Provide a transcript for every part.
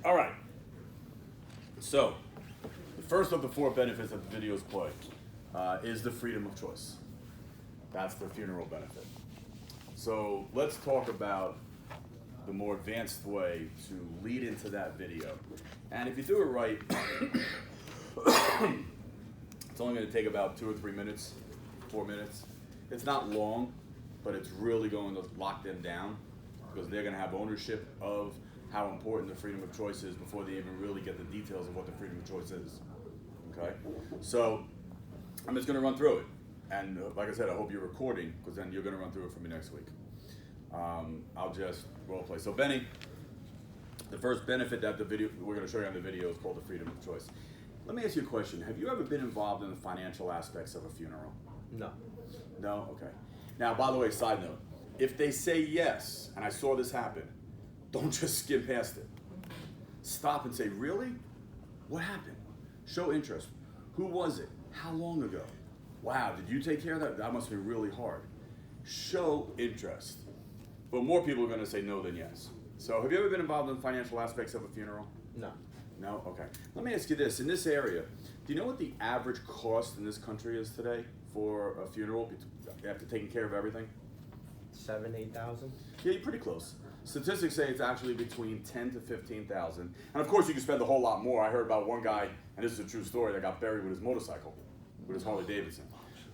All right. So, the first of the 4 benefits that the videos play is the freedom of choice. That's the funeral benefit. So let's talk about the more advanced way to lead into that video. And if you do it right, it's only going to take about 2 or 3 minutes, 4 minutes. It's not long, but it's really going to lock them down because they're going to have ownership of how important the freedom of choice is before they even really get the details of what the freedom of choice is. Okay? So I'm just going to run through it. And like I said, I hope you're recording because then you're going to run through it for me next week. I'll just role play. So Benny, the first benefit that we're going to show you on the video is called the freedom of choice. Let me ask you a question. Have you ever been involved in the financial aspects of a funeral? No. No? Okay. Now, by the way, side note, if they say yes, and I saw this happen, don't just skim past it. Stop and say, really? What happened? Show interest. Who was it? How long ago? Wow, did you take care of that? That must be really hard. Show interest. But more people are going to say no than yes. So have you ever been involved in the financial aspects of a funeral? No. No? Okay. Let me ask you this. In this area, do you know what the average cost in this country is today for a funeral after taking care of everything? 7,000, 8,000. Yeah, you're pretty close. Statistics say it's actually between 10 to 15,000. And of course you can spend a whole lot more. I heard about one guy, and this is a true story, that got buried with his motorcycle, with his Harley Davidson.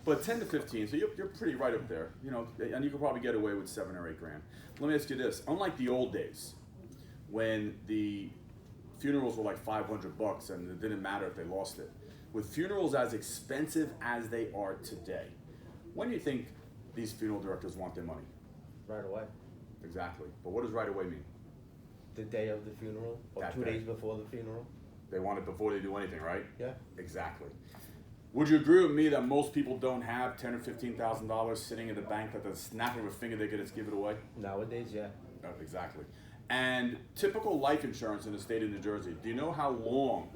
But 10 to 15, so you're pretty right up there, you know, and you could probably get away with 7 or 8 grand. Let me ask you this, unlike the old days, when the funerals were like $500 and it didn't matter if they lost it, with funerals as expensive as they are today, when do you think these funeral directors want their money? Right away. Exactly, but what does right away mean? The day of the funeral, or That 2 day. days before the funeral. They want it before they do anything, right? Yeah. Exactly. Would you agree with me that most people don't have $10,000 or $15,000 sitting in the bank that the snap of a finger they could just give it away? Nowadays, yeah. Oh, exactly. And typical life insurance in the state of New Jersey, do you know how long,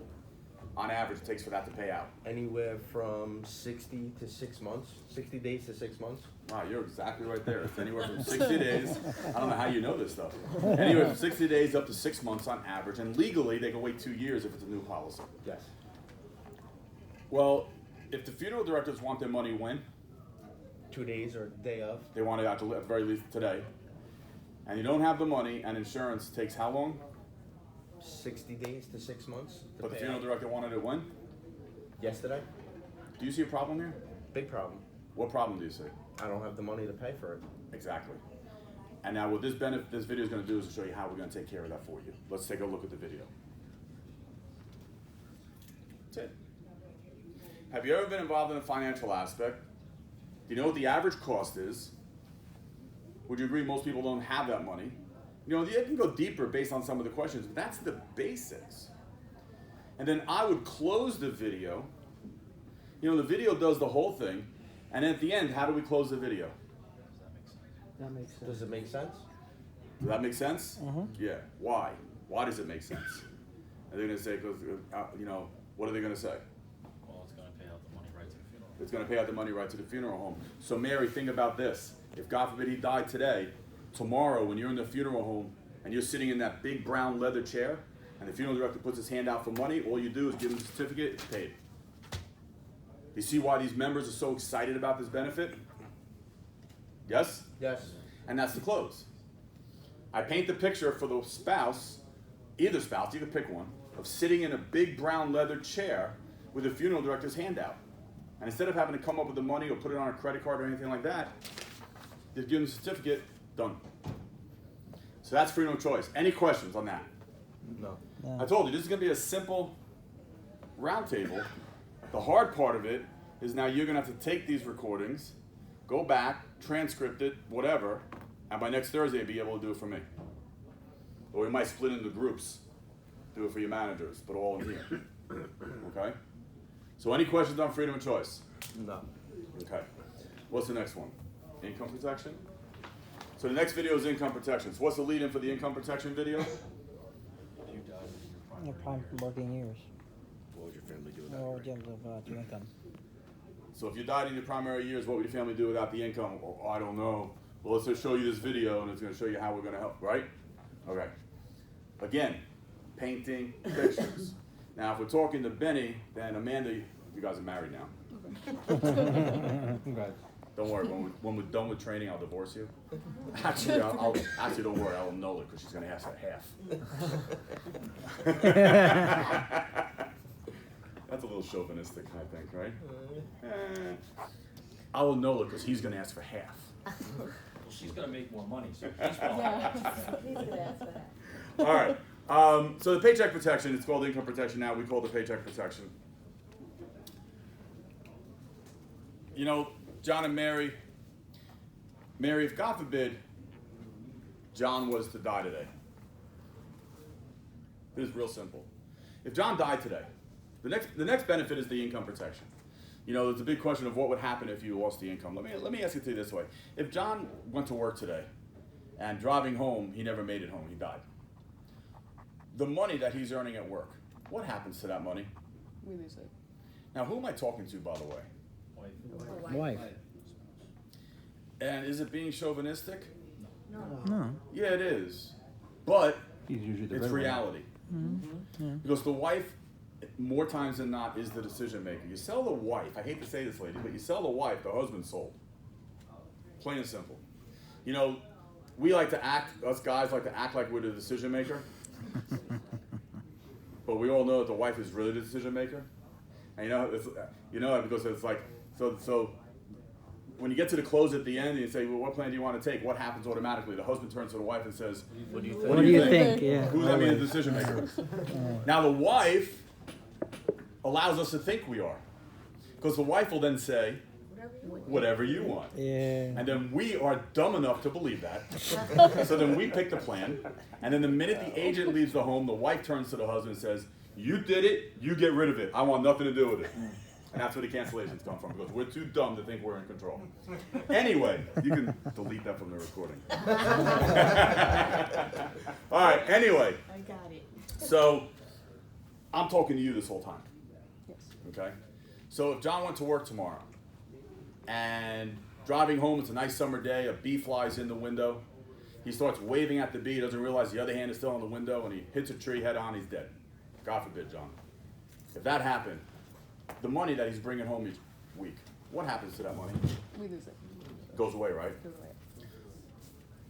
on average, it takes for that to pay out? Anywhere from 60 to 6 months. 60 days to 6 months. Wow, you're exactly right there. It's anywhere from 60 days. I don't know how you know this stuff. Anywhere from 60 days up to 6 months on average. And legally, they can wait 2 years if it's a new policy. Yes. Well, if the funeral directors want their money when? 2 days or day of. They want it at the very least today. And you don't have the money, and insurance takes how long? 60 days to 6 months. to But the pay funeral out. director wanted it when? Yesterday. Do you see a problem here? Big problem. What problem do you see? I don't have the money to pay for it. Exactly. And now what this video is going to do is to show you how we're going to take care of that for you. Let's take a look at the video. That's it. Have you ever been involved in a financial aspect? Do you know what the average cost is? Would you agree most people don't have that money? You know, you can go deeper based on some of the questions, but that's the basics. And then I would close the video. You know, the video does the whole thing. And at the end, how do we close the video? That makes sense. Does it make sense? Does that make sense? Mm-hmm. Yeah. Why? Why does it make sense? Are they going to say, because, you know, what are they going to say? Well, it's going to pay out the money right to the funeral. It's going to pay out the money right to the funeral home. So Mary, think about this. If God forbid he died today, tomorrow when you're in the funeral home and you're sitting in that big brown leather chair and the funeral director puts his hand out for money, all you do is give him the certificate, it's paid. You see why these members are so excited about this benefit? Yes? Yes. And that's the close. I paint the picture for the spouse, either pick one, of sitting in a big brown leather chair with the funeral director's hand out. And instead of having to come up with the money or put it on a credit card or anything like that, just give them the certificate, done. So that's freedom of choice. Any questions on that? No. I told you, this is going to be a simple round table. The hard part of it is now you're going to have to take these recordings, go back, transcript it, whatever, and by next Thursday be able to do it for me. Or we might split into groups, do it for your managers, but all in here. Okay? So any questions on freedom of choice? No. Okay. What's the next one? Income protection? So the next video is income protection. So what's the lead-in for the income protection video? If you died in your primary Your prime working years. What would your family do Or in terms of your income. So if you died in your primary years, what would your family do without the income? Oh, I don't know. Well, let's just show you this video, and it's going to show you how we're going to help, right? Okay. Again, painting, pictures. Now, if we're talking to Benny, then Amanda, you guys are married now. Congrats. Don't worry, when we're done with training, I'll divorce you. Actually, actually, don't worry, I'll annul it because she's going to ask for half. That's a little chauvinistic, I think, right? I'll annul it because he's going to ask for half. Well, she's gonna make more money, so he's Yeah, fine. he's gonna ask for that. All right. So the paycheck protection, it's called income protection now. We call it the paycheck protection. You know, John and Mary, if God forbid, John was to die today. It is real simple. If John died today, the next benefit is the income protection. You know, there's a big question of what would happen if you lost the income. Let me ask it to you this way. If John went to work today and driving home, he never made it home, he died. The money that he's earning at work, what happens to that money? We lose it. Now, who am I talking to, by the way? Wife. Wife. And is it being chauvinistic? No. No. Yeah, it is. But He's usually the it's breadwinner. reality. Because the wife, more times than not, is the decision maker. You sell the wife, I hate to say this, lady, but you sell the wife, the husband's sold. Plain and simple. You know, we like to act, us guys like to act like we're the decision maker. But we all know that the wife is really the decision maker. And you know, because it's like, so when you get to the close at the end and you say, well, what plan do you want to take? What happens automatically? The husband turns to the wife and says, What do you think? What do you think? Yeah. Who's that being the always. decision maker? Now the wife allows us to think we are. Because the wife will then say, whatever you want. Yeah. And then we are dumb enough to believe that. So then we pick the plan. And then the minute the agent leaves the home, the wife turns to the husband and says, you did it, you get rid of it. I want nothing to do with it. And that's where the cancellations come from, because we're too dumb to think we're in control. Anyway, you can delete that from the recording. All right, anyway. I got it. So, I'm talking to you this whole time, Yes. okay? So if John went to work tomorrow, and driving home, it's a nice summer day, a bee flies in the window, he starts waving at the bee, doesn't realize the other hand is still on the window, and he hits a tree head on, he's dead. God forbid, John. If that happened, the money that he's bringing home each week, what happens to that money? We lose it. Goes away, right? Goes away.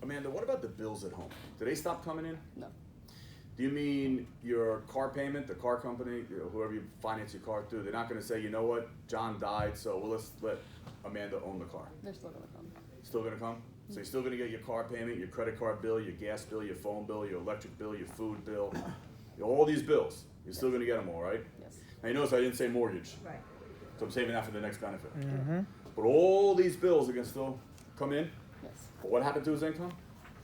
Amanda, what about the bills at home? Do they stop coming in? No. Do you mean your car payment, the car company, whoever you finance your car through, they're not gonna say, you know what, John died, so well, let's let Amanda own the car. They're still gonna come. Still gonna come? So you're still gonna get your car payment, your credit card bill, your gas bill, your phone bill, your electric bill, your food bill, all these bills. You're still gonna get them all, right? Yes. Now you notice I didn't say mortgage, Right. so I'm saving that for the next benefit. Mm-hmm. But all these bills are gonna still come in. Yes. But what happened to his income?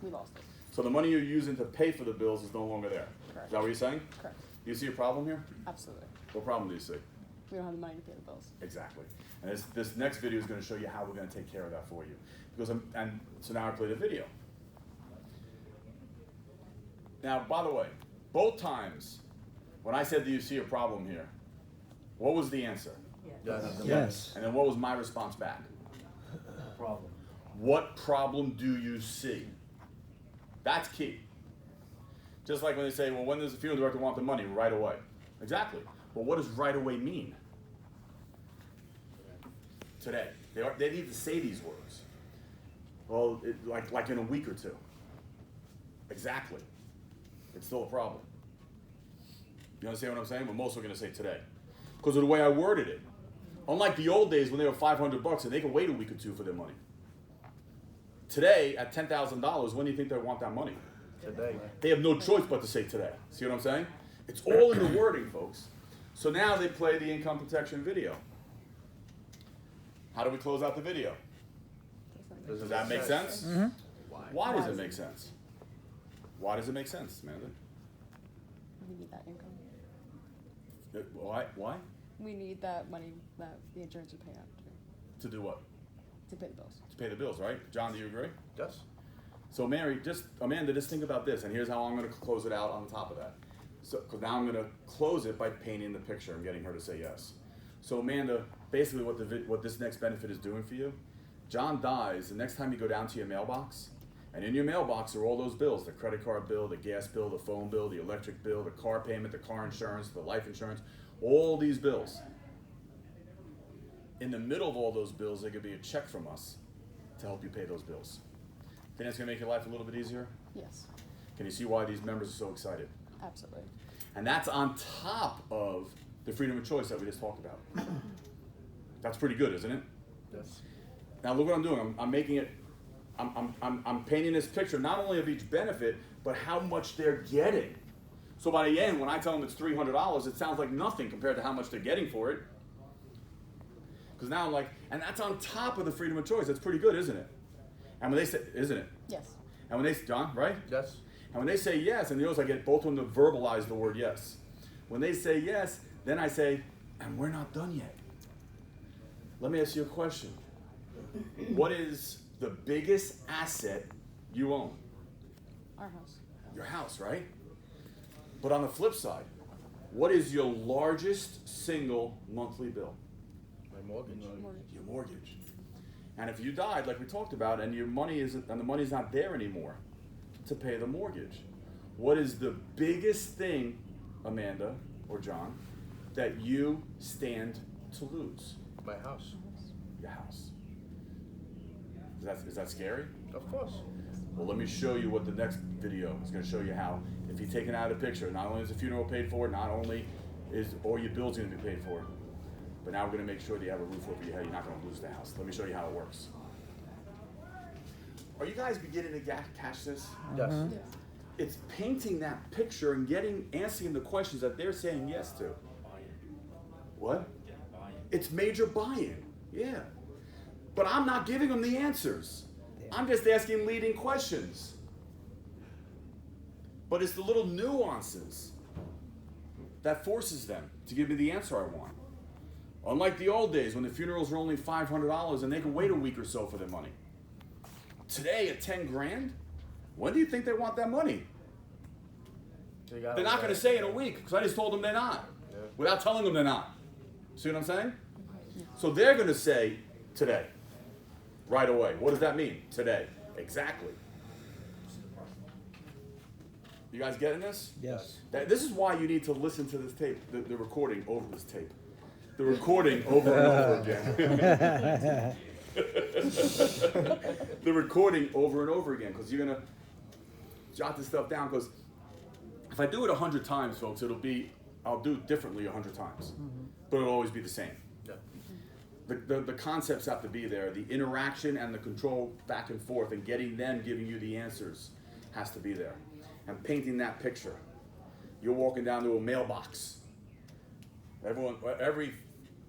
We lost it. So the money you're using to pay for the bills is no longer there. Correct. Is that what you're saying? Correct. Do you see a problem here? Absolutely. What problem do you see? We don't have the money to pay the bills. Exactly. And this next video is going to show you how we're going to take care of that for you. Because so now I play the video. Now, by the way, both times when I said, do you see a problem here? What was the answer? Yes. Yes. And then what was my response back? Problem. What problem do you see? That's key. Just like when they say, well, when does the funeral director want the money? Right away. Exactly. But what does right away mean? Today. They need to say these words. Well, like in a week or two. Exactly. It's still a problem. You understand what I'm saying? But most are going to say today. Because of the way I worded it. Unlike the old days when they were $500 and they could wait a week or two for their money. Today, at $10,000, when do you think they want that money? Today. They have no choice but to say today. See what I'm saying? It's all in the wording, folks. So now they play the income protection video. How do we close out the video? Does that make sense? Mm-hmm. Why does it make sense? Why does it make sense, Amanda? We need that income. Why? Why? We need that money that the insurance would pay out To do what? to pay the bills. To pay the bills, right? John, do you agree? Yes. So Amanda, just think about this, and here's how I'm going to close it out on top of that. So, because now I'm going to close it by painting the picture and getting her to say yes. So Amanda, basically what this next benefit is doing for you, John dies, the next time you go down to your mailbox, And in your mailbox are all those bills, the credit card bill, the gas bill, the phone bill, the electric bill, the car payment, the car insurance, the life insurance, all these bills. In the middle of all those bills, there could be a check from us to help you pay those bills. Think that's gonna make your life a little bit easier? Yes, Can you see why these members are so excited? absolutely. And that's on top of the freedom of choice that we just talked about. That's pretty good, isn't it? Yes. Now look what I'm doing. I'm making it. I'm painting this picture not only of each benefit, but how much they're getting. So by the end, when I tell them it's $300, it sounds like nothing compared to how much they're getting for it. Because now I'm like, and that's on top of the freedom of choice. That's pretty good, isn't it? And when they say, isn't it? Yes, And when they, John, right? Yes. And when they say yes, and notice I get both of them to verbalize the word yes. When they say yes, then I say, and we're not done yet. Let me ask you a question. What is the biggest asset you own? our house. Your house, right? But on the flip side, what is your largest single monthly bill? My mortgage. Mortgage. Your mortgage. And if you died, like we talked about, and your money isn't, and the money's not there anymore to pay the mortgage, what is the biggest thing, Amanda or John, that you stand to lose? My house. Your house. Is that scary? Of course. Well, let me show you what the next video is going to show you how. If you take it out of the picture, not only is the funeral paid for, not only is all your bills going to be paid for, but now we're going to make sure that you have a roof over your head. You're not going to lose the house. Let me show you how it works. Are you guys beginning to catch this? Yes. Yes. It's painting that picture and answering the questions that they're saying yes to. What? It's major buy-in. Yeah. But I'm not giving them the answers. I'm just asking leading questions. But it's the little nuances that forces them to give me the answer I want. Unlike the old days when the funerals were only $500 and they could wait a week or so for their money. Today at 10 grand, when do you think they want that money? So you gotta They're not going to say in a week because I just told them they're not. Yeah. Without telling them they're not. See what I'm saying? So they're going to say today. Right away. What does that mean? Today. Exactly. You guys getting this? Yes. This is why you need to listen to this tape, the recording over this tape. The recording over and over again. The recording over and over again, because you're going to jot this stuff down, because if I do it 100 times, folks, I'll do it differently 100 times. But it'll always be the same. Yeah. The concepts have to be there. The interaction and the control back and forth and getting them giving you the answers has to be there. And painting that picture. You're walking down to a mailbox. Every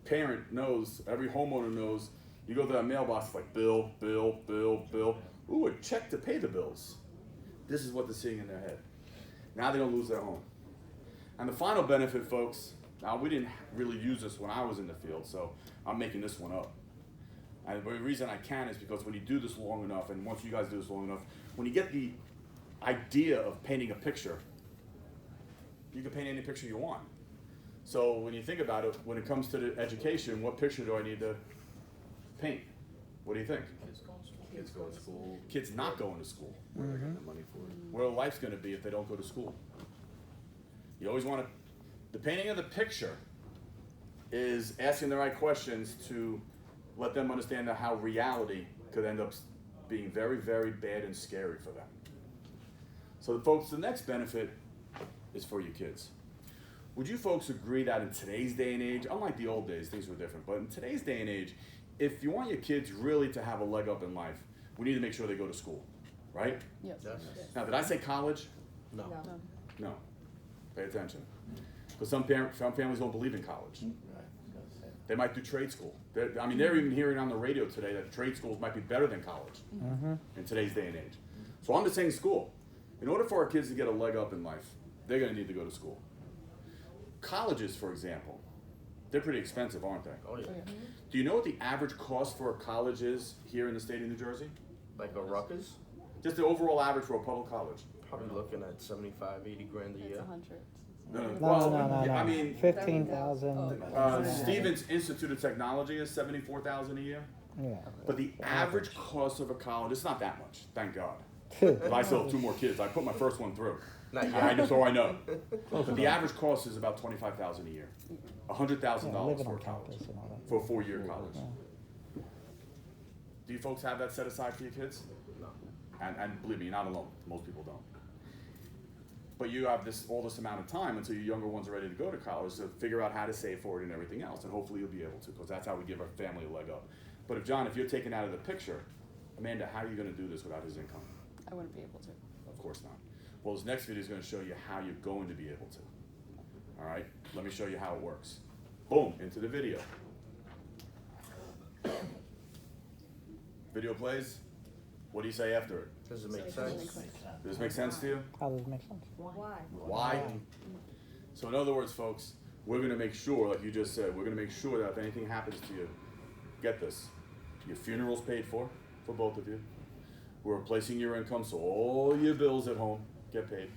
parent knows, every homeowner knows, you go to that mailbox, it's like bill, bill, bill, bill. Ooh, a check to pay the bills. This is what they're seeing in their head. Now they don't lose their home. And the final benefit, folks, now we didn't really use this when I was in the field, so I'm making this one up. And the reason I can is because when you do this long enough, and once you guys do this long enough, when you get the idea of painting a picture, you can paint any picture you want. So when you think about it, when it comes to the education, what picture do I need to paint? What do you think? Kids go to school. Kids not going to school. Where they're getting the money for it. Where life's going to be if they don't go to school. You always want to, the painting of the picture is asking the right questions to let them understand how reality could end up being very, very bad and scary for them. So folks, the next benefit is for you kids. Would you folks agree that in today's day and age, unlike the old days, things were different, but in today's day and age, if you want your kids really to have a leg up in life, we need to make sure they go to school, right? Yes. Yes. Now, did I say college? No. No. No. Pay attention. Because some families don't believe in college. They might do trade school. They're even hearing on the radio today that trade schools might be better than college in today's day and age. So I'm just saying school. In order for our kids to get a leg up in life, they're going to need to go to school. Colleges, for example, they're pretty expensive, aren't they? Oh yeah. Do you know what the average cost for a college is here in the state of New Jersey? Like a Rutgers, Just the overall average for a public college. probably looking at 75, 80 grand a It's year. 100. No. I mean, 15,000. Stevens Institute of Technology is $74,000 a year. Yeah. But the average cost of a college, it's not that much, thank God. But I still have 2 more kids. I put my first one through. Not I yet. just so I know. But the average cost is about $25,000 a year. $100,000 Yeah, living for on a college, campus and all that. for a 4-year college. Yeah. Do you folks have that set aside for your kids? No. And believe me, you're not alone. Most people don't. But you have all this amount of time until your younger ones are ready to go to college to figure out how to save for it and everything else. And hopefully you'll be able to, because that's how we give our family a leg up. But if John, if you're taken out of the picture, Amanda, how are you going to do this without his income? I wouldn't be able to. Of course not. Well, this next video is going to show you how you're going to be able to. All right? Let me show you how it works. Boom, into the video. Video plays. What do you say after it? Does it make So it doesn't sense? make sense. Does this make sense to you? How does it make sense? Why? Why? So in other words, folks, we're going to make sure, like you just said, we're going to make sure that if anything happens to you, get this, your funeral's paid for both of you. We're replacing your income, so all your bills at home get paid.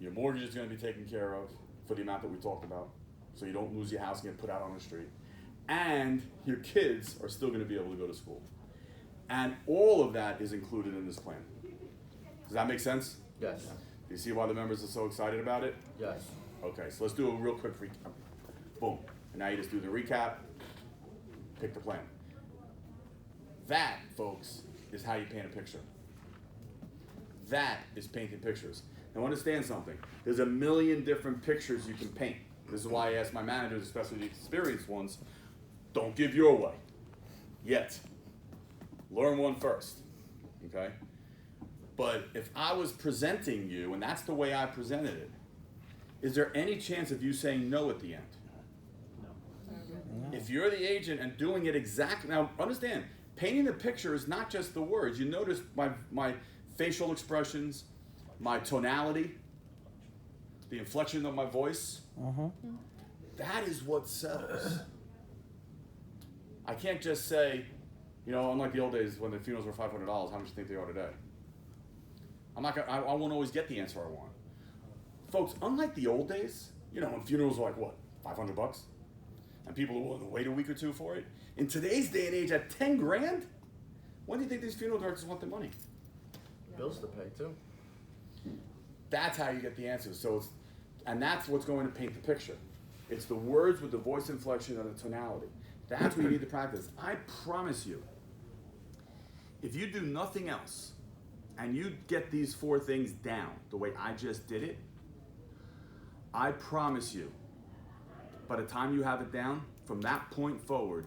Your mortgage is going to be taken care of for the amount that we talked about, so you don't lose your house and get put out on the street. And your kids are still going to be able to go to school. And all of that is included in this plan. Does that make sense? Yes. Do you see why the members are so excited about it? Yes. Okay, so let's do a real quick recap. Boom. And now you just do the recap, pick the plan. That, folks, is how you paint a picture. That is painting pictures. Now understand something. There's a million different pictures you can paint. This is why I ask my managers, especially the experienced ones, don't give your way yet. Learn one first, okay? But if I was presenting you, and that's the way I presented it, is there any chance of you saying no at the end? No. If you're the agent and doing it exactly, now understand, painting the picture is not just the words. You notice my facial expressions, my tonality, the inflection of my voice. That is what sells. I can't just say, you know, unlike the old days when the funerals were $500, how much do you think they are today? I'm not gonna, I won't always get the answer I want. Folks, unlike the old days, you know, when funerals were like what, $500? And people are willing to wait a week or two for it. In today's day and age, at 10 grand, when do you think these funeral directors want their money? Bills to pay too. That's how you get the answers. So it's, and that's what's going to paint the picture. It's the words with the voice inflection and the tonality. That's what you need to practice. I promise you, if you do nothing else, and you get these 4 things down the way I just did it, I promise you, by the time you have it down, from that point forward,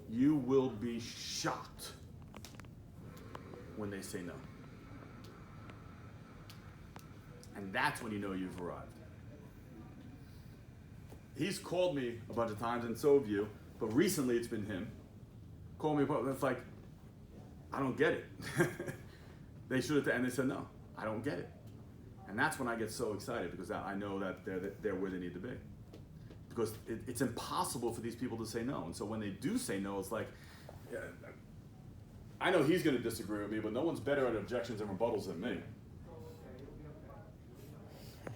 you will be shocked when they say no. And that's when you know you've arrived. He's called me a bunch of times, and so have you, but recently it's been him. Called me, it's like, I don't get it. They should have, and they said, no, I don't get it. And that's when I get so excited, because I know that they're where they need to be. Because it's impossible for these people to say no. And so when they do say no, it's like, yeah, I know he's going to disagree with me, but no one's better at objections and rebuttals than me.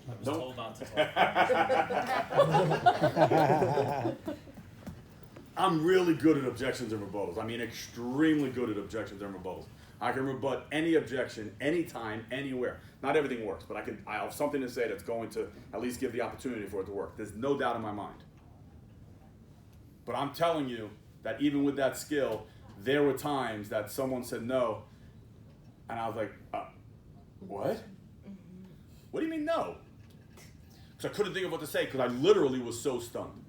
I was Nope. told not to talk. I'm really good at objections and rebuttals. I mean, extremely good at objections and rebuttals. I can rebut any objection, anytime, anywhere. Not everything works, but I have something to say that's going to at least give the opportunity for it to work. There's no doubt in my mind. But I'm telling you that even with that skill, there were times that someone said no, and I was like, what? What do you mean no? Because I couldn't think of what to say, because I literally was so stunned.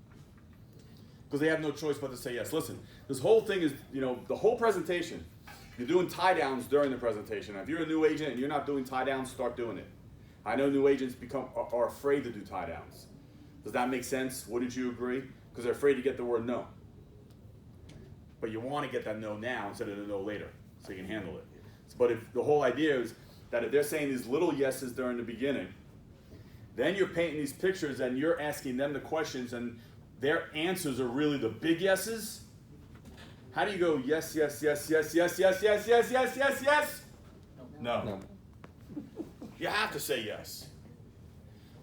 Because they have no choice but to say yes. Listen, this whole thing is, you know, the whole presentation, you're doing tie downs during the presentation. If you're a new agent and you're not doing tie downs, start doing it. I know new agents are afraid to do tie downs. Does that make sense? Wouldn't you agree? Because they're afraid to get the word no. But you want to get that no now instead of the no later, so you can handle it. But if the whole idea is that if they're saying these little yeses during the beginning, then you're painting these pictures and you're asking them the questions and their answers are really the big yeses. How do you go yes, yes, yes, yes, yes, yes, yes, yes, yes, yes, yes? No. You have to say yes.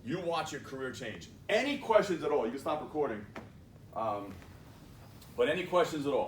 You watch your career change. Any questions at all, you can stop recording. But any questions at all?